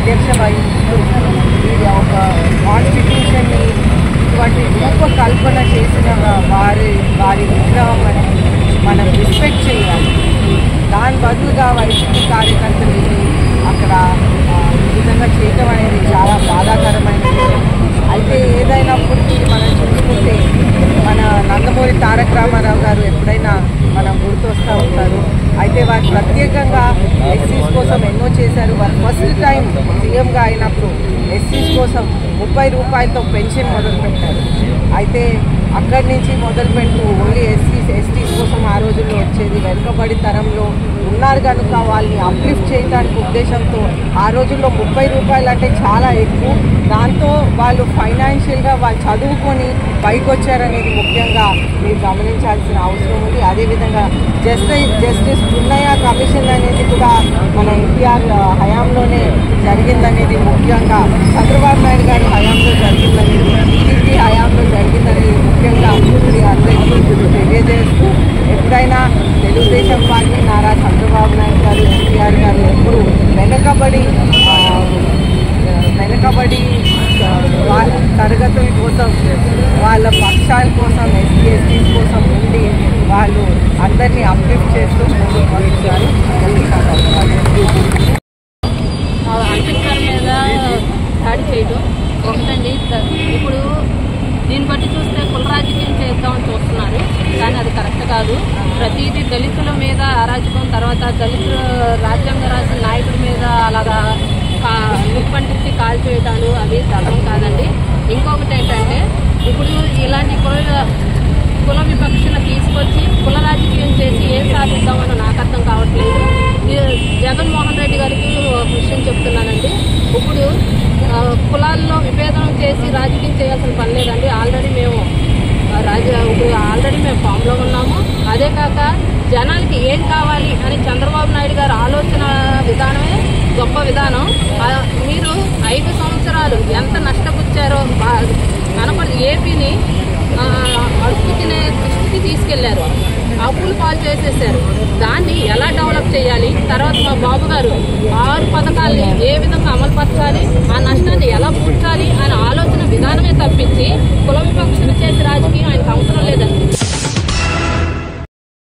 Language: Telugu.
అధ్యక్ష వహిస్తూ ఒక కాన్స్టిట్యూషన్ని ఇటువంటి రూపకల్పన చేసిన వారి విగ్రహం అని మనం రెస్పెక్ట్ చేయాలి. దాని బదులుగా వైసీపీ కార్యకర్తలు అక్కడ ఈ విధంగా చేయటం అనేది చాలా బాధాకరమైన విషయం. అయితే ఏదైనప్పటికీ మనం చూసుకుంటే మన నందమూరి తారక రామారావు గారు ఎప్పుడైనా మనం గుర్తొస్తూ ఉంటారు. అయితే వారు ప్రత్యేకంగా ఎస్సీస్ కోసం ఎన్నో చేశారు. వారు ఫస్ట్ టైం సీఎంగా అయినప్పుడు ఎస్సీస్ కోసం 30 రూపాయలతో పెన్షన్ మొదలుపెట్టారు. అయితే అక్కడి నుంచి మొదలుపెట్టు ఓన్లీ ఎస్టీస్ కోసం ఆ రోజుల్లో వచ్చేది. వెనుకబడి తరంలో ఉన్నారు కనుక వాళ్ళని అప్లిఫ్ట్ చేయడానికి ఉద్దేశంతో ఆ రోజుల్లో 30 రూపాయలు అంటే చాలా ఎక్కువ. దాంతో వాళ్ళు ఫైనాన్షియల్గా వాళ్ళు చదువుకొని పైకి వచ్చారనేది ముఖ్యంగా మీరు గమనించాల్సిన అవసరం ఉంది. అదేవిధంగా జస్టిస్ పున్నయ్య కమిషన్ అనేది కూడా మన ఎన్టీఆర్ హయాంలోనే జరిగిందనేది ముఖ్యంగా, చంద్రబాబు నాయుడు గారి హయాంలో జరిగిందనేది, టీడీపీ హయాంలో జరిగిందనేది ముఖ్యంగా అందరికీ తెలియజేస్తూ ఎప్పుడైనా తెలుగుదేశం పార్టీ నారా చంద్రబాబు నాయుడు గారు ఎన్టీఆర్ గారు ఎప్పుడు వెనకబడి తరగతుల కోసం వాళ్ళ పక్షాల కోసం ఎస్టీస్ కోసం ఉండి వాళ్ళు అందరినీ అప్లిఫ్ట్ చేస్తూ ముందుకు పంపించారు. అంబేద్కర్ మీద దాడి చేయడం ఒకటండి. ఇప్పుడు దీన్ని బట్టి చూస్తే కుల రాజకీయం చేద్దామని చూస్తున్నారు, కానీ అది కరెక్ట్ కాదు. ప్రతిదీ దళితుల మీద అరాజకం, తర్వాత దళితుల రాజ్యాంగం రాసిన నాయకుడి మీద అలాగా నిప్పంటించి కాల్చేయటాలు అవి ధర్మం కాదండి. ఇంకొకటి ఏంటంటే ఇప్పుడు ఇలాంటి కుల విపక్షను తీసుకొచ్చి కుల రాజకీయం చేసి ఏం సాధిద్దామని నాకు అర్థం కావట్లేదు. జగన్మోహన్ రెడ్డి గారికి ఒక విషయం చెప్తున్నానండి. ఇప్పుడు కులాల్లో విభేదనం చేసి రాజకీయం చేయాల్సిన పని లేదండి. ఆల్రెడీ మేము ఫామ్లో ఉన్నాము. అదే కాక జనాలకి ఏం కావాలి అని చంద్రబాబు నాయుడు గారు ఆలోచన విధానమే గొప్ప విధానం. మీరు 5 సంవత్సరాలు ఎంత నష్టపుచ్చారో కనపడి ఏపీని అడుగు తినే దృష్టికి తీసుకెళ్లారు, అప్పులు పాలు చేసేసారు. దాన్ని ఎలా డెవలప్ చేయాలి, తర్వాత మా బాబు గారు 6 పథకాలని ఏ విధంగా అమలుపరచాలి, ఆ నష్టాన్ని ఎలా పూడ్చాలి